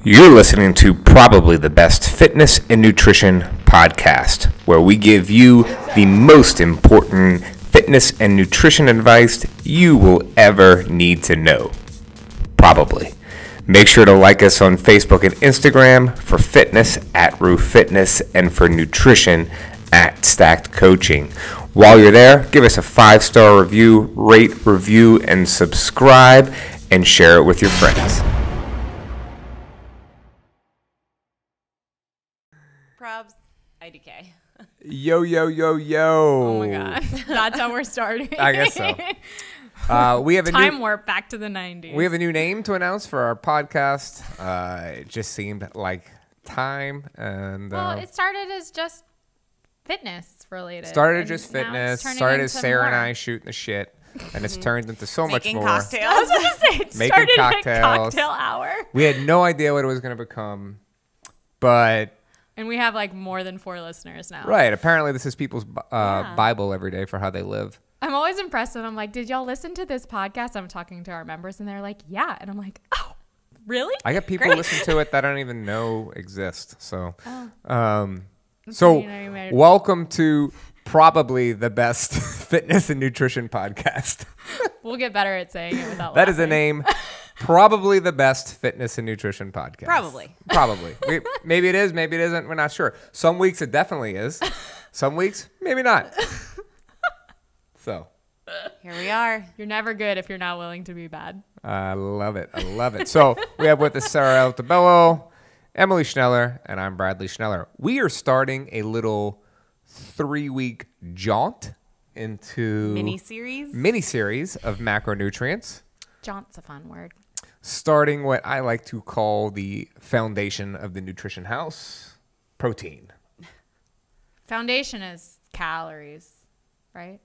You're listening to probably the best fitness and nutrition podcast, where we give you the most important fitness and nutrition advice you will ever need to know. Probably. Make sure to like us on Facebook and Instagram for fitness at Roof Fitness and for nutrition at Stacked Coaching. While you're there, give us a 5-star review, rate, review, and subscribe, and share it with your friends. Probs, IDK. Yo, yo, yo, yo. Oh my God. That's how we're starting. I guess so. We have a Time warp back to the 90s. We have a new name to announce for our podcast. It just seemed like time. And well, it started as just fitness related. Started and just now it's fitness. turning Started as into Sarah more. and I shooting the shit. And it's turned into so much Making more. I was cocktails. going to say, it Making started cocktails. at cocktail hour. We had no idea what it was going to become. But, And we have like more than 4 listeners now. right, apparently this is people's Bible every day for how they live. I'm always impressed when I'm like, did y'all listen to this podcast? I'm talking to our members and they're like, yeah. And I'm like, oh, really? I got people Great. listen to it that I don't even know exist. So, Oh. so You know, you made- welcome to probably the best fitness and nutrition podcast. We'll get better at saying it without That is the laughing. name. Probably the best fitness and nutrition podcast. Probably. Probably. Maybe it is. Maybe it isn't. We're not sure. Some weeks it definitely is. Some weeks, maybe not. So. Here we are. You're never good if you're not willing to be bad. I love it. I love it. So we have with us Sarah Altabello, Emily Schneller, and I'm Bradley Schneller. We are starting a little 3-week jaunt into mini-series of macronutrients, Jaunt's a fun word. starting what I like to call the foundation of the nutrition house, protein. Foundation is calories, right?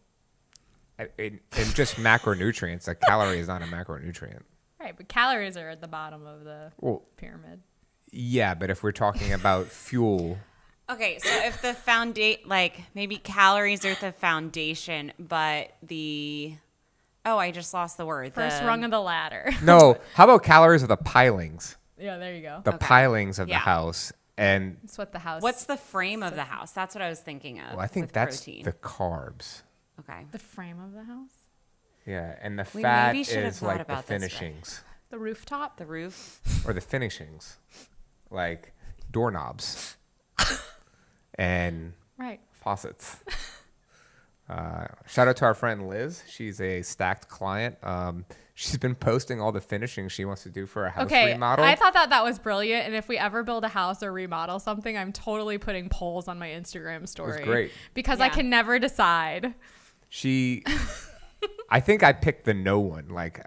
And just macronutrients. A calorie is not a macronutrient. Right, but calories are at the bottom of the Well, pyramid. yeah, but if we're talking about fuel, Okay, so if the maybe calories are the foundation, but I just lost the word. First rung of the ladder. no, how about calories are the pilings? Yeah, there you go. The pilings of the Yeah. house. And That's what the house. What's the frame of the house? That's what I was thinking of. well, I think with that's protein. the carbs. Okay. the frame of the house? Yeah, and the We fat maybe should have is thought like the about this, right? finishings. The rooftop? The roof. Or the finishings. Like doorknobs. And Right. faucets. Shout out to our friend Liz. She's a Stacked client. She's been posting all the finishings she wants to do for a house Okay, remodel. I thought that was brilliant. And if we ever build a house or remodel something, I'm totally putting polls on my Instagram story. great. Because I Yeah. can never decide. I think I picked the no one. Like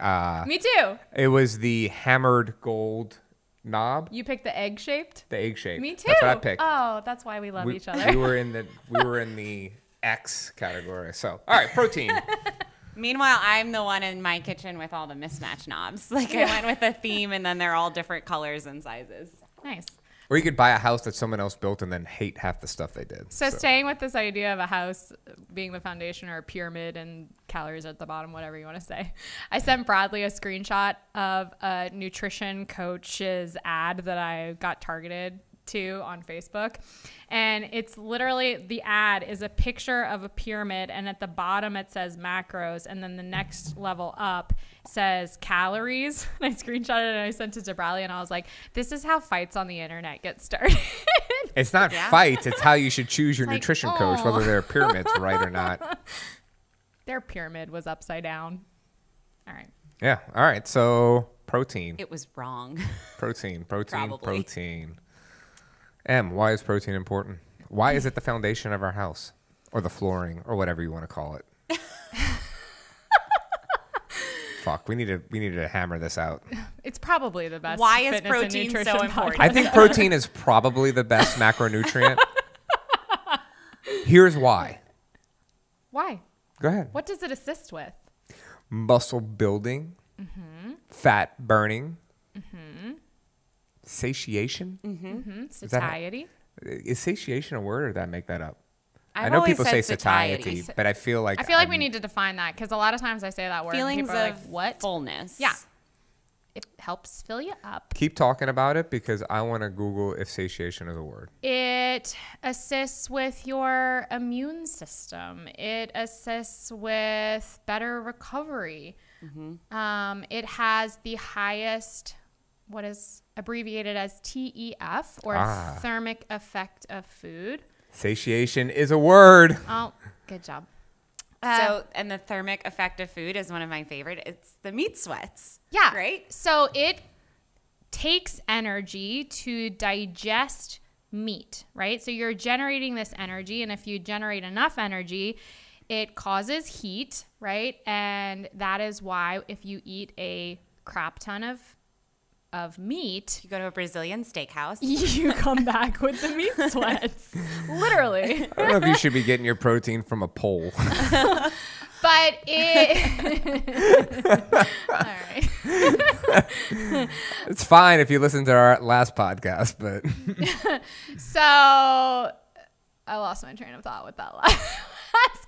Me too. it was the hammered gold knob, You picked the egg shaped? the egg shape. Me too. That's what I picked. Oh, that's why we love each other. We were in the X category. So, all right, protein. Meanwhile, I'm the one in my kitchen with all the mismatched knobs. Like I went with a theme, and then they're all different colors and sizes. Nice. Or you could buy a house that someone else built and then hate half the stuff they did. So staying with this idea of a house being the foundation or a pyramid and calories at the bottom, whatever you want to say, I sent Bradley a screenshot of a nutrition coach's ad that I got targeted to on Facebook. And it's literally, the ad is a picture of a pyramid, and at the bottom it says macros, and then the next level up says calories. And I screenshotted it and I sent it to Bradley, and I was like, this is how fights on the internet get started. It's not Yeah. fights. It's how you should choose your like, nutrition coach, oh. whether their pyramid's right or not. Their pyramid was upside down. All right. Yeah. All right. So protein. It was wrong. Protein. Probably. Protein. Why is protein important? Why is it the foundation of our house? Or the flooring, or whatever you want to call it. Fuck, we need to hammer this out. It's probably the best. Why is fitness and protein nutrition so important? I think protein is probably the best macronutrient. Here's why. Why? Go ahead. What does it assist with? Muscle building, fat burning, satiation. Satiety. Is satiation a word, or did I make that up? I've I know always people say said satiety, but I feel like I feel like we need to define that because a lot of times I say that word Feelings and people are of like, what? fullness. Yeah. it helps fill you up. Keep talking about it because I want to Google if satiation is a word. It assists with your immune system. It assists with better recovery. It has the highest, what is abbreviated as TEF, or thermic effect of food. Satiation is a word. Oh, good job. And the thermic effect of food is one of my favorite. It's the meat sweats. Yeah. Right? So it takes energy to digest meat, right? So you're generating this energy, and if you generate enough energy, it causes heat, right? And that is why if you eat a crap ton of meat, You go to a Brazilian steakhouse. you come back with the meat sweats. Literally. I don't know if you should be getting your protein from a pole. But it all right. It's fine if you listen to our last podcast, but So I lost my train of thought with that last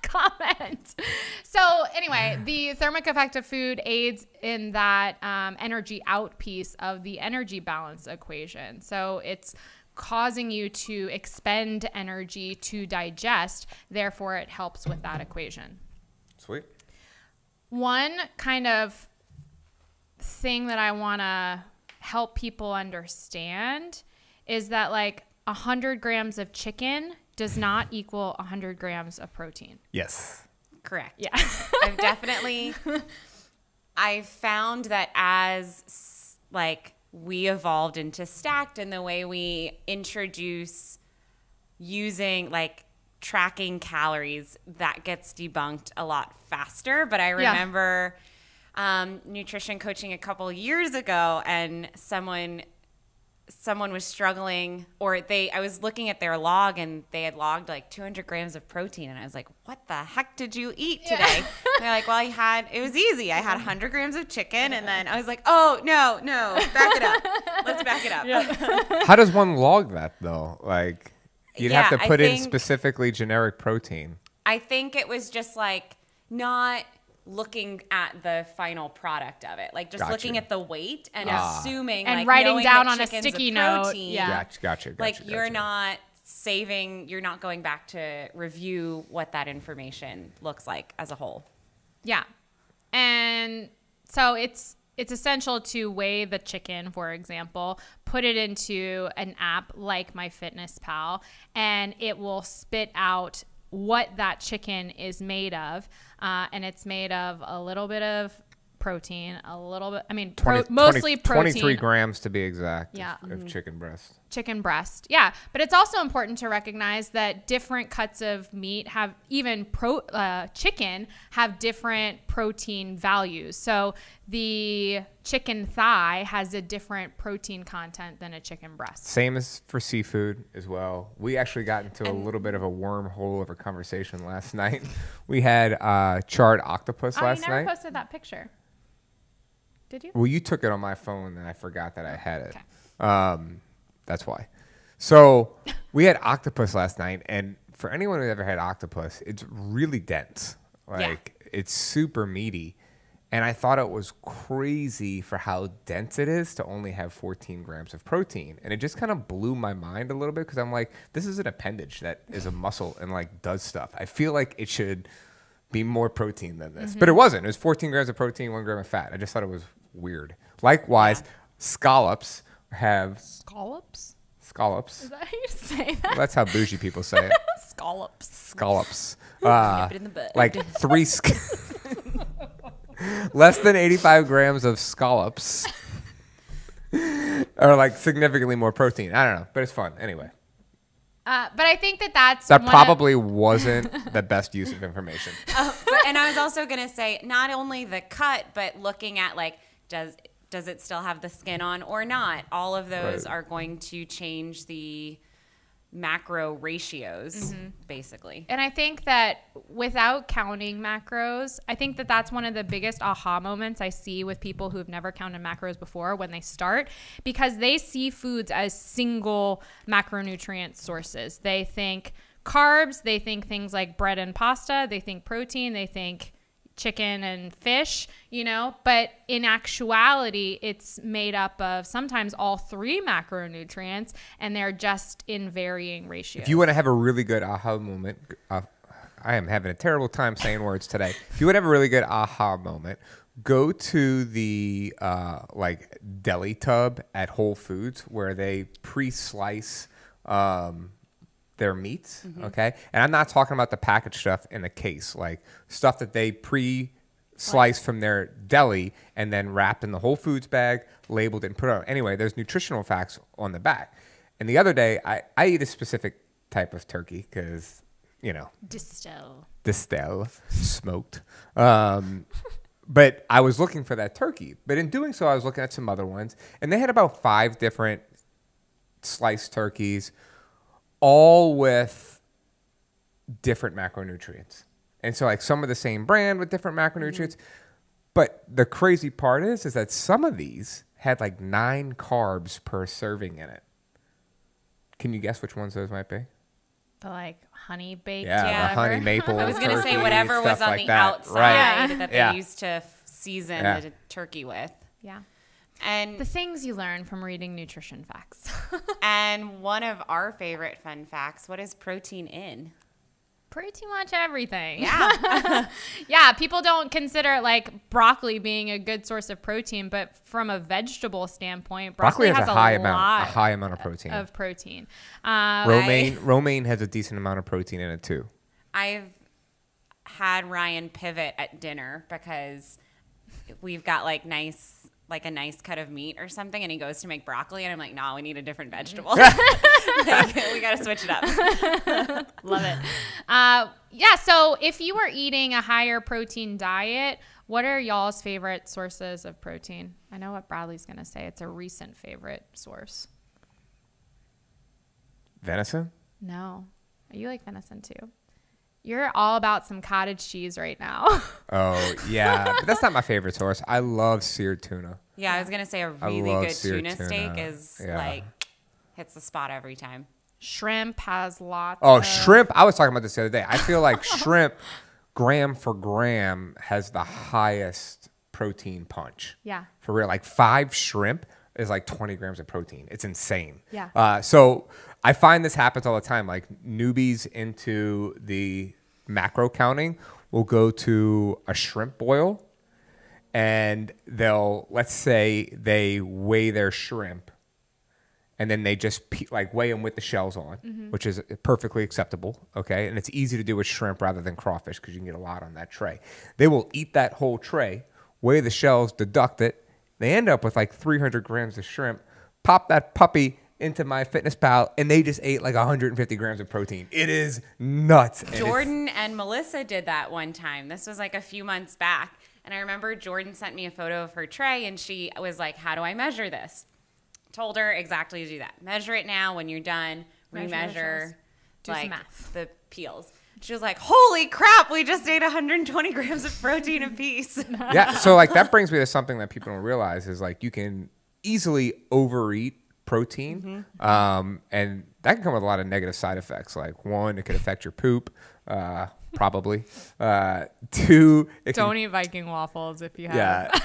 comment. So anyway, the thermic effect of food aids in that energy out piece of the energy balance equation. So it's causing you to expend energy to digest. Therefore, it helps with that equation. sweet. One kind of thing that I want to help people understand is that like 100 grams of chicken does not equal 100 grams of protein. Yes. Correct. Yeah. I found that as like we evolved into stacked and the way we introduce using like tracking calories, that gets debunked a lot faster. But I remember nutrition coaching a couple years ago, and someone was struggling, or I was looking at their log and they had logged like 200 grams of protein. And I was like, what the heck did you eat today? And they're like, well, it was easy. I had 100 grams of chicken. And then I was like, oh, no, back it up. Let's back it up. Yeah. How does one log that though? Like you'd have to put in think specifically generic protein. I think it was just like not looking at the final product of it, like just looking at the weight and assuming And like writing knowing down that on a chicken's sticky note. protein, Yeah. Gotcha. like you're not going back to review what that information looks like as a whole. Yeah. And so it's essential to weigh the chicken, for example, put it into an app like MyFitnessPal, and it will spit out what that chicken is made of. And it's made of a little bit of protein, mostly protein. 23 grams to be exact Yeah. of chicken breast. Chicken breast. Yeah. But it's also important to recognize that different cuts of meat have, even chicken have different protein values. So the chicken thigh has a different protein content than a chicken breast. Same as for seafood as well. We actually got into a little bit of a wormhole of a conversation last night. We had charred octopus last you never night. posted that picture. Did you? Well, you took it on my phone and I forgot that I had it. Okay. That's why. So we had octopus last night, and for anyone who's ever had octopus, it's really dense. It's super meaty. And I thought it was crazy for how dense it is to only have 14 grams of protein. And it just kind of blew my mind a little bit because I'm like, this is an appendage that is a muscle and like does stuff. I feel like it should be more protein than this. But it wasn't. It was 14 grams of protein, 1 gram of fat. I just thought it was weird. Likewise, scallops have... Scallops? Scallops. Is that how you say that? Well, that's how bougie people say it. Scallops. Scallops. Nip it in the butt. Like less than 85 grams of scallops are like significantly more protein. I don't know, but it's fun anyway. But I think that's that probably wasn't the best use of information. And I was also going to say, not only the cut, but looking at like, does it still have the skin on or not? All of those are going to change the macro ratios, basically. And I think that without counting macros, I think that that's one of the biggest aha moments I see with people who've never counted macros before when they start, because they see foods as single macronutrient sources. They think carbs, they think things like bread and pasta, they think protein, they think chicken and fish, you know, but in actuality, it's made up of sometimes all 3 macronutrients, and they're just in varying ratios. If you want to have a really good aha moment, I am having a terrible time saying words today. If you would have a really good aha moment, go to the like deli tub at Whole Foods where they pre-slice their meats, okay? And I'm not talking about the packaged stuff in a case, like stuff that they pre-slice from their deli and then wrapped in the Whole Foods bag, labeled and put on. Anyway, there's nutritional facts on the back. And the other day, I eat a specific type of turkey because, you know. Distill, smoked. But I was looking for that turkey. But in doing so, I was looking at some other ones. And they had about 5 different sliced turkeys, all with different macronutrients. And so like some of the same brand with different macronutrients. But the crazy part is that some of these had like 9 carbs per serving in it. Can you guess which ones those might be? The like honey baked. Yeah, the honey maple. I was going to say turkey, whatever was on like the that. outside that they Yeah. used to season the turkey with. Yeah. And The things you learn from reading nutrition facts. and one of our favorite fun facts, what is protein in? Pretty much everything. Yeah. Yeah, people don't consider like broccoli being a good source of protein, but from a vegetable standpoint, broccoli has a high amount of protein. Romaine has a decent amount of protein in it too. I've had Ryan pivot at dinner because we've got like a nice cut of meat or something, and he goes to make broccoli, and I'm like, no, we need a different vegetable. Like, we got to switch it up. Love it. Yeah, so if you were eating a higher protein diet, what are y'all's favorite sources of protein? I know what Bradley's going to say. It's a recent favorite source. Venison? No. You like venison too. You're all about some cottage cheese right now. Oh, yeah. But that's not my favorite source. I love seared tuna. Yeah, I was going to say a really good tuna steak is like hits the spot every time. Shrimp has lots shrimp. I was talking about this the other day. I feel like shrimp, gram for gram, has the highest protein punch. Yeah. For real. Like 5 shrimp is like 20 grams of protein. It's insane. Yeah. So I find this happens all the time. Like newbies into the macro counting will go to a shrimp boil and let's say they weigh their shrimp and then they just weigh them with the shells on, which is perfectly acceptable, okay? And it's easy to do with shrimp rather than crawfish because you can get a lot on that tray. They will eat that whole tray, weigh the shells, deduct it. They end up with like 300 grams of shrimp, pop that puppy into MyFitnessPal, and they just ate like 150 grams of protein. It is nuts. Jordan and Melissa did that one time. This was like a few months back. And I remember Jordan sent me a photo of her tray, and she was like, how do I measure this? Told her exactly to do that. Measure it now. When you're done, remeasure like the peels. She was like, holy crap, we just ate 120 grams of protein a piece. Yeah, so like that brings me to something that people don't realize is like you can easily overeat protein, and that can come with a lot of negative side effects. Like 1, it could affect your poop, probably. 2, don't eat Viking waffles if you have. Yeah,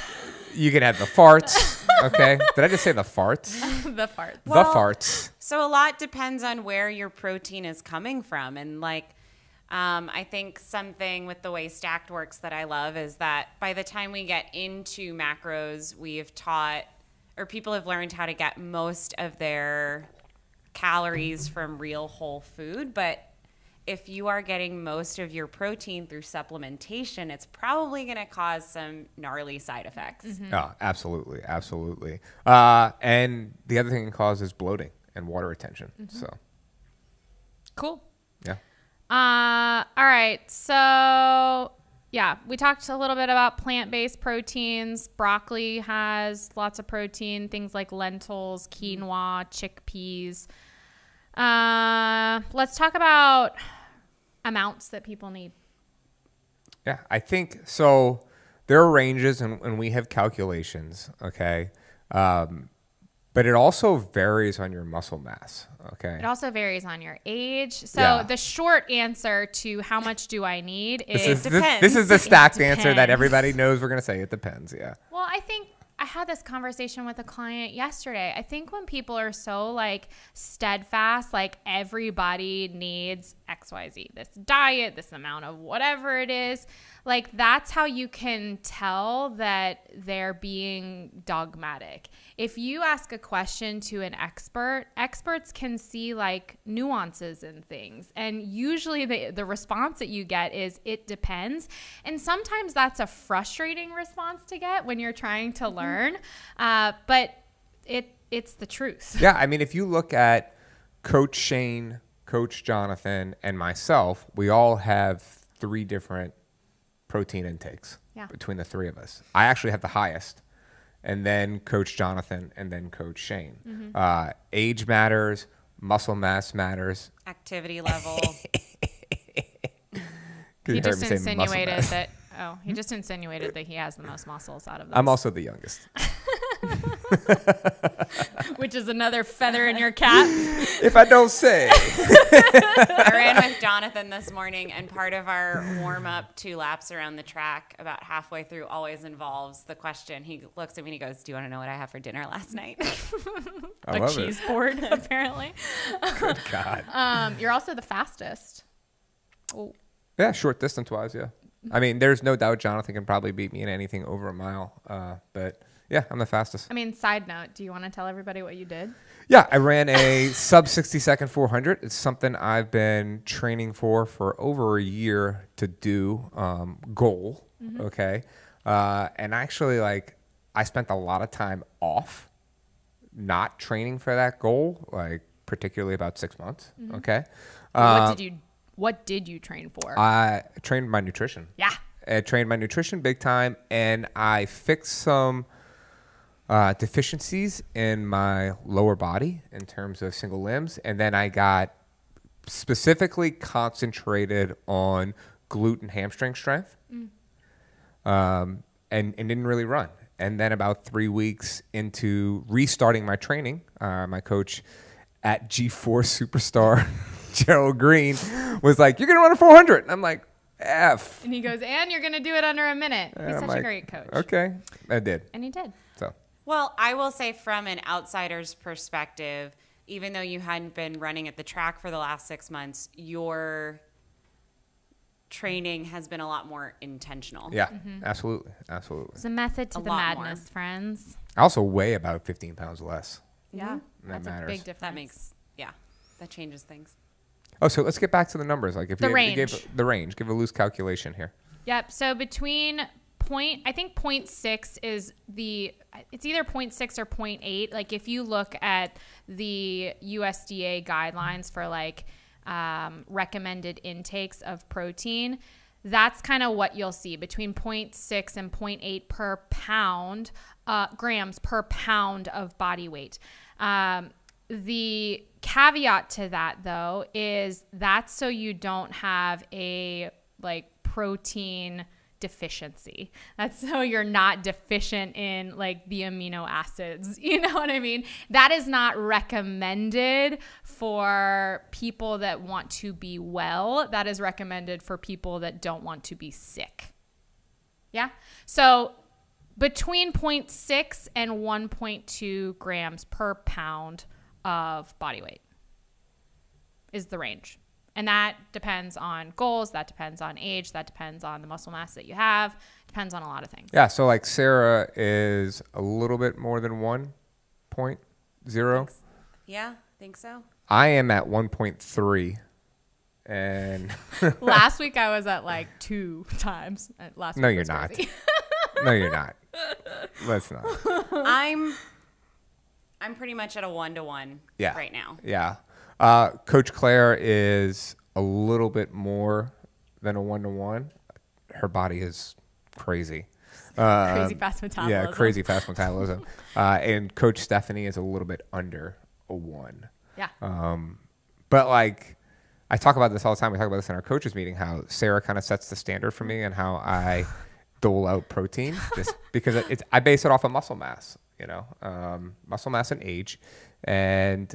you can have the farts. Okay, did I just say the farts? The farts. The farts. So a lot depends on where your protein is coming from, and like. I think something with the way Stacked works that I love is that by the time we get into macros, we've taught or people have learned how to get most of their calories from real whole food. But if you are getting most of your protein through supplementation, it's probably going to cause some gnarly side effects. Mm-hmm. Oh, absolutely. Absolutely. And the other thing it causes is bloating and water retention. Mm-hmm. So cool. Yeah. All right. So yeah, we talked a little bit about plant-based proteins. Broccoli has lots of protein, things like lentils, quinoa, chickpeas. Let's talk about amounts that people need. Yeah, I think so. There are ranges and we have calculations. Okay. But it also varies on your muscle mass. Okay. It also varies on your age. So Yeah. the short answer to how much do I need is This is the stacked answer that depends. everybody knows we're going to say. It depends. Yeah. Well, I think I had this conversation with a client yesterday. I think when people are so like steadfast, like everybody needs XYZ, this diet, this amount of whatever it is, like that's how you can tell that they're being dogmatic. If you ask a question to an expert, experts can see like nuances in things. And usually the response that you get is it depends. And sometimes that's a frustrating response to get when you're trying to learn. But it's the truth. Yeah. I mean, if you look at Coach Shane, Coach Jonathan, and myself, we all have 3 different protein intakes between the 3 of us. I actually have the highest, and then Coach Jonathan, and then Coach Shane. Age matters, muscle mass matters, Activity level. He just insinuated that. Oh, he just insinuated that he has the most muscles out of those. I'm also the youngest. Which is another feather in your cap. If I don't say. I ran with Jonathan this morning, and part of our warm-up 2 laps around the track, about halfway through, always involves the question. He looks at me and he goes, "Do you want to know what I had for dinner last night?" I A love cheese it. board, apparently. Good God. You're also the fastest. Oh, Yeah, short distance wise, yeah. I mean, there's no doubt Jonathan can probably beat me in anything over a mile. But yeah, I'm the fastest. I mean, side note, do you want to tell everybody what you did? Yeah, I ran a sub 60 second 400. It's something I've been training for over a year to do. Goal, okay. And actually, like, I spent a lot of time off, not training for that goal, like particularly about 6 months. Okay. What did you train for? I trained my nutrition. Yeah. I trained my nutrition big time, and I fixed some deficiencies in my lower body in terms of single limbs. And then I got specifically concentrated on glute and hamstring strength, and didn't really run. And then about 3 weeks into restarting my training, my coach at G4 Superstar, Gerald Green, was like, "You're going to run a 400." And I'm like, F. And he goes, "And you're going to do it under a minute." And He's I'm such like, a great coach. Okay. I did. And he did. So. Well, I will say from an outsider's perspective, even though you hadn't been running at the track for the last 6 months, your training has been a lot more intentional. Yeah, absolutely. Absolutely. It's a method to A the lot madness, more. friends. I also weigh about 15 pounds less. Yeah. That That's a matters. big difference. That makes, that changes things. Oh, so let's get back to the numbers. Like if The you range. give the range, give a loose calculation here. Yep. So between I think 0.6 is it's either 0.6 or 0.8. Like if you look at the USDA guidelines for like recommended intakes of protein, that's kind of what you'll see between 0.6 and 0.8 per pound, grams per pound of body weight. The caveat to that, though, is that's so you don't have a like protein deficiency. That's so you're not deficient in like the amino acids. You know what I mean? That is not recommended for people that want to be well. That is recommended for people that don't want to be sick. Yeah. So between 0.6 and 1.2 grams per pound of body weight is the range. And that depends on goals, that depends on age, that depends on the muscle mass that you have, depends on a lot of things. Yeah, so like Sarah is a little bit more than 1.0. Yeah, think so. I am at 1.3. And Last week I was at like 2 times. Last no, week you're was not. crazy. No, you're not. Let's not. I'm pretty much at a 1-to-1 Yeah. right now. Yeah. Coach Claire is a little bit more than a 1-to-1. Her body is crazy. Crazy fast metabolism. Yeah, crazy fast metabolism. And Coach Stephanie is a little bit under a 1. Yeah. But like, I talk about this all the time. We talk about this in our coaches meeting, how Sarah kind of sets the standard for me and how I dole out protein just because I base it off of muscle mass. muscle mass and age. And,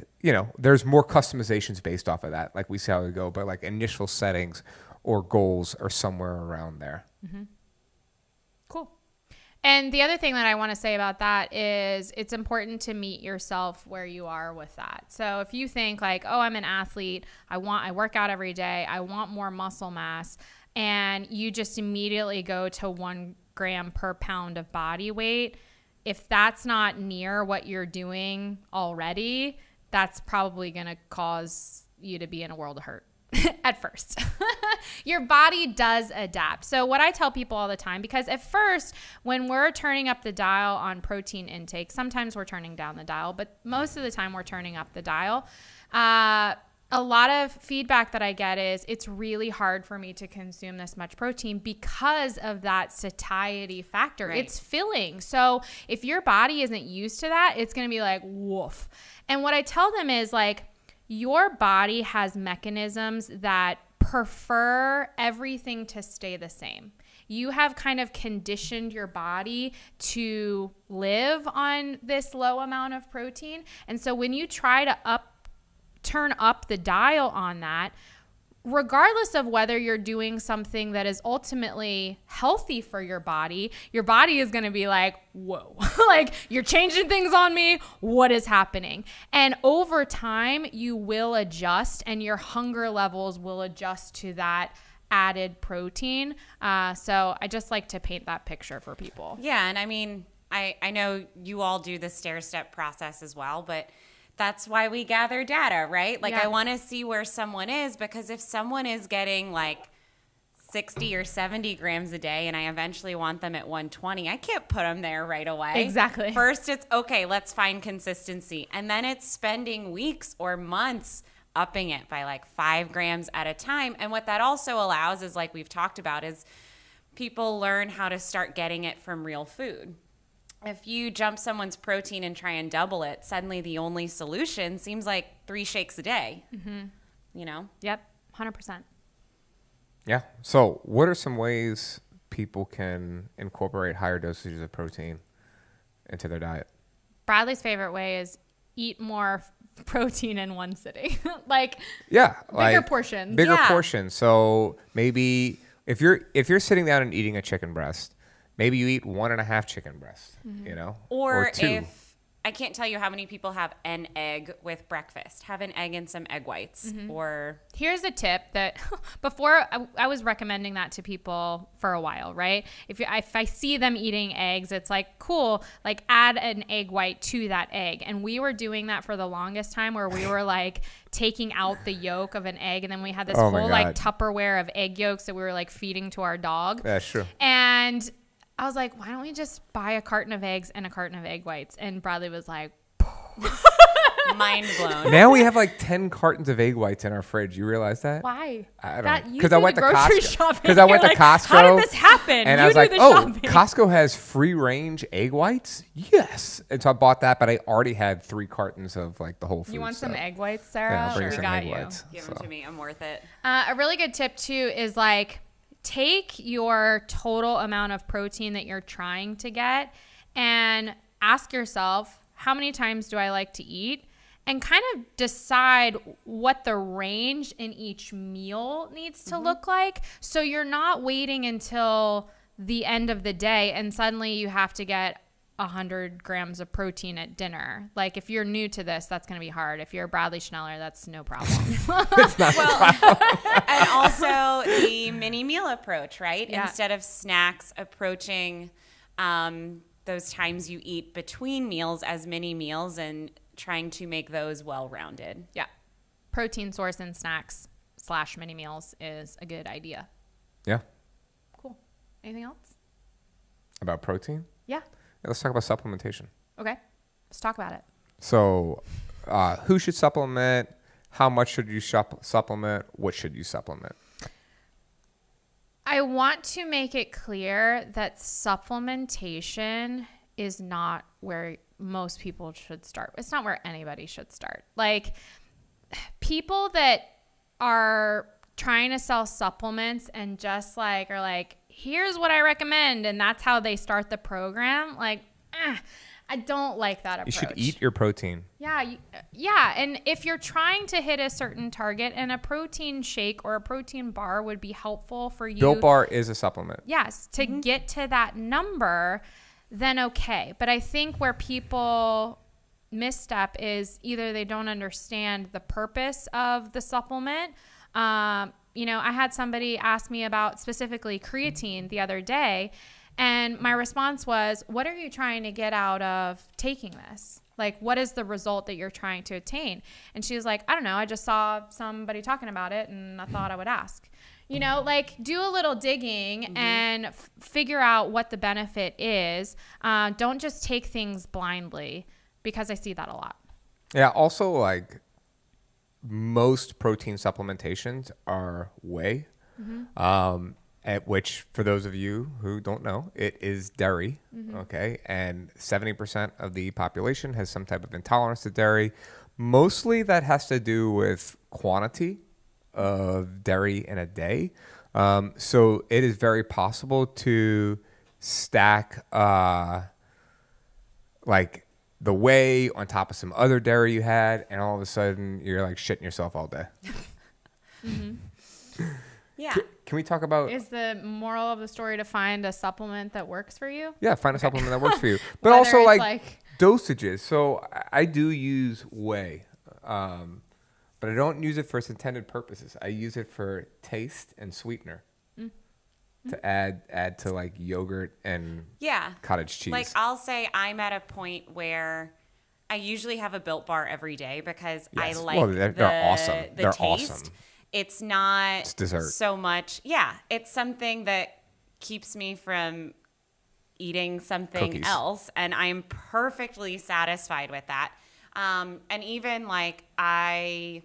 there's more customizations based off of that. Like we see how we go, but like initial settings or goals are somewhere around there. Mm-hmm. Cool. And the other thing that I want to say about that is it's important to meet yourself where you are with that. So if you think like, oh, I'm an athlete, I work out every day, I want more muscle mass, and you just immediately go to 1 gram per pound of body weight, if that's not near what you're doing already, that's probably going to cause you to be in a world of hurt at first. Your body does adapt. So what I tell people all the time, because at first when we're turning up the dial on protein intake, sometimes we're turning down the dial, but most of the time we're turning up the dial. A lot of feedback that I get is it's really hard for me to consume this much protein because of that satiety factor. Right. It's filling. So if your body isn't used to that, it's going to be like, woof. And what I tell them is like, your body has mechanisms that prefer everything to stay the same. You have kind of conditioned your body to live on this low amount of protein. And so when you try to turn up the dial on that, regardless of whether you're doing something that is ultimately healthy for your body is going to be like, whoa, like you're changing things on me. What is happening? And over time, you will adjust and your hunger levels will adjust to that added protein. So I just like to paint that picture for people. Yeah. And I mean, I know you all do the stair-step process as well, but that's why we gather data, right? Like, yeah. I want to see where someone is, because if someone is getting like 60 or 70 grams a day and I eventually want them at 120, I can't put them there right away. Exactly. First, it's okay, let's find consistency. And then it's spending weeks or months upping it by like 5 grams at a time. And what that also allows is, like we've talked about, is people learn how to start getting it from real food. If you jump someone's protein and try and double it, suddenly the only solution seems like 3 shakes a day. Mm-hmm. Yep, 100%. Yeah. So what are some ways people can incorporate higher dosages of protein into their diet? Bradley's favorite way is eat more protein in one sitting. Bigger portions. Bigger portions. So maybe if you're sitting down and eating a chicken breast, maybe you eat 1.5 chicken breasts, or 2. If I can't tell you how many people have an egg with breakfast, have an egg and some egg whites. Mm-hmm. Or here's a tip that before I was recommending that to people for a while, right? If I see them eating eggs, it's like, cool, like add an egg white to that egg. And we were doing that for the longest time, where we were like taking out the yolk of an egg, and then we had this whole like Tupperware of egg yolks that we were like feeding to our dog. That's true. And I was like, why don't we just buy a carton of eggs and a carton of egg whites? And Bradley was like, mind blown. Now we have like 10 cartons of egg whites in our fridge. You realize that? Why? I don't know. Because I went to Costco. Because I went to Costco. How did this happen? And I was like, Costco has free range egg whites? Yes. And so I bought that, but I already had 3 cartons of like the whole food. You want some egg whites, Sarah? Yeah, I'll bring some egg you. Whites. Give them to me. I'm worth it. A really good tip too is like, take your total amount of protein that you're trying to get and ask yourself, how many times do I like to eat? And kind of decide what the range in each meal needs to look like. So you're not waiting until the end of the day and suddenly you have to get 100 grams of protein at dinner. Like, if you're new to this, that's going to be hard. If you're Bradley Schneller, that's no problem. It's not a problem. And also the mini meal approach, right? Yeah. Instead of snacks, approaching those times you eat between meals as mini meals and trying to make those well-rounded. Yeah. Protein source in snacks / mini meals is a good idea. Yeah. Cool. Anything else? About protein? Yeah. Let's talk about supplementation. Okay. Let's talk about it. So who should supplement? How much should you supplement? What should you supplement? I want to make it clear that supplementation is not where most people should start. It's not where anybody should start. Like, people that are trying to sell supplements and just like are like, here's what I recommend, and that's how they start the program. Like, I don't like that approach. You should eat your protein. Yeah. Yeah. And if you're trying to hit a certain target, and a protein shake or a protein bar would be helpful for you. Built Bar is a supplement. Yes. To get to that number, then okay. But I think where people misstep is either they don't understand the purpose of the supplement. I had somebody ask me about specifically creatine the other day. And my response was, what are you trying to get out of taking this? Like, what is the result that you're trying to attain? And she was like, I don't know. I just saw somebody talking about it and I thought I would ask. Do a little digging and figure out what the benefit is. Don't just take things blindly, because I see that a lot. Yeah. Also, like, most protein supplementations are whey. At which, for those of you who don't know, it is dairy, okay? And 70% of the population has some type of intolerance to dairy. Mostly that has to do with quantity of dairy in a day. So it is very possible to stack like the whey on top of some other dairy you had, and all of a sudden you're like shitting yourself all day. Yeah. Can we talk about... Is the moral of the story to find a supplement that works for you? Yeah, find a supplement that works for you. But also, like dosages. So I do use whey, but I don't use it for its intended purposes. I use it for taste and sweetener to add to, like, yogurt and cottage cheese. Like, I'll say I'm at a point where I usually have a Built Bar every day because I like they're awesome. They're taste. Awesome. It's not dessert. So much. Yeah, it's something that keeps me from eating something else, and I'm perfectly satisfied with that. And even, like, I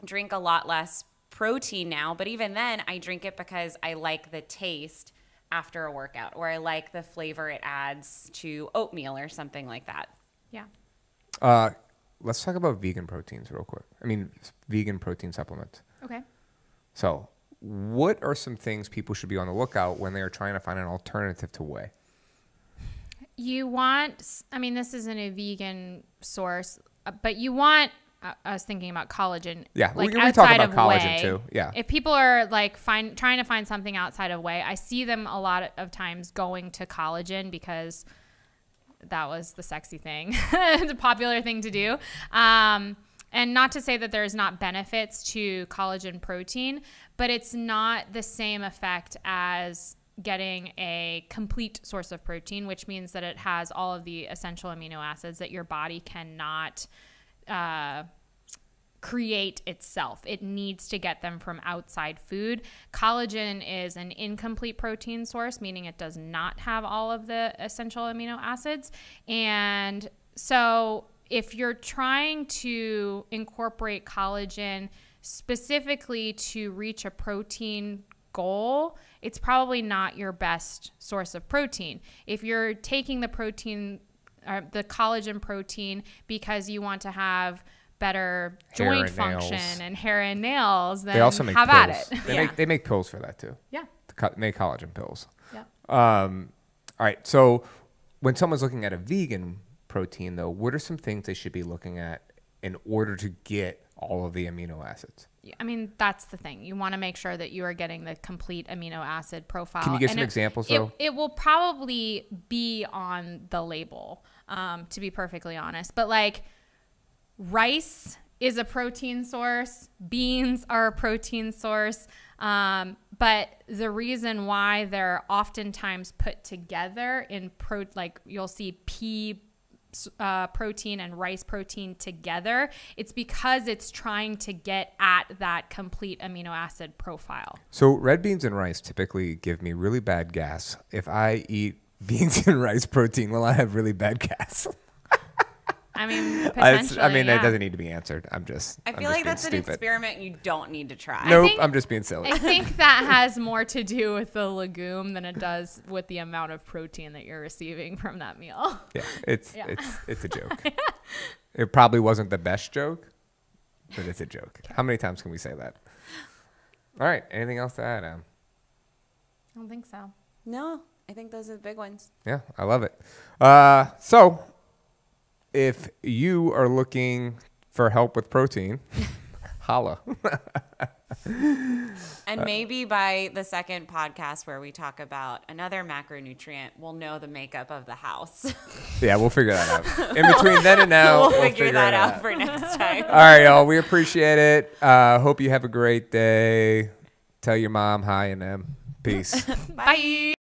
drink a lot less protein now, but even then I drink it because I like the taste after a workout, or I like the flavor it adds to oatmeal or something like that. Yeah. Let's talk about vegan proteins real quick. Vegan protein supplements. Okay. So what are some things people should be on the lookout when they are trying to find an alternative to whey? You want, this isn't a vegan source, but you want, I was thinking about collagen. Yeah, like we talk about collagen whey, too. Yeah. If people are like trying to find something outside of whey, I see them a lot of times going to collagen because that was the sexy thing, the popular thing to do. And not to say that there's not benefits to collagen protein, but it's not the same effect as getting a complete source of protein, which means that it has all of the essential amino acids that your body cannot create itself. It needs to get them from outside food. Collagen is an incomplete protein source, meaning it does not have all of the essential amino acids. And so if you're trying to incorporate collagen specifically to reach a protein goal, it's probably not your best source of protein. If you're taking the collagen protein because you want to have better joint function and hair and nails, then they also make have pills. at it. They make pills for that too. Yeah. Make collagen pills. Yeah. All right. So when someone's looking at a vegan protein, though, what are some things they should be looking at in order to get all of the amino acids? That's the thing. You want to make sure that you are getting the complete amino acid profile. Can you give some examples, though? It will probably be on the label, to be perfectly honest. But, like, rice is a protein source. Beans are a protein source. But the reason why they're oftentimes put together in you'll see pea protein and rice protein together, it's because it's trying to get at that complete amino acid profile. So red beans and rice typically give me really bad gas. If I eat beans and rice protein, will I have really bad gas? Potentially. That doesn't need to be answered. I feel like that's stupid. an experiment you don't need to try. Nope, I'm just being silly. I think that has more to do with the legume than it does with the amount of protein that you're receiving from that meal. Yeah, it's a joke. It probably wasn't the best joke, but it's a joke. Okay. How many times can we say that? All right, anything else to add, Em? I don't think so. No, I think those are the big ones. Yeah, I love it. So if you are looking for help with protein, holla. And maybe by the second podcast where we talk about another macronutrient, we'll know the makeup of the house. Yeah, we'll figure that out. In between then and now, we'll figure that out for next time. All right, y'all. We appreciate it. Hope you have a great day. Tell your mom hi and them. Peace. Bye.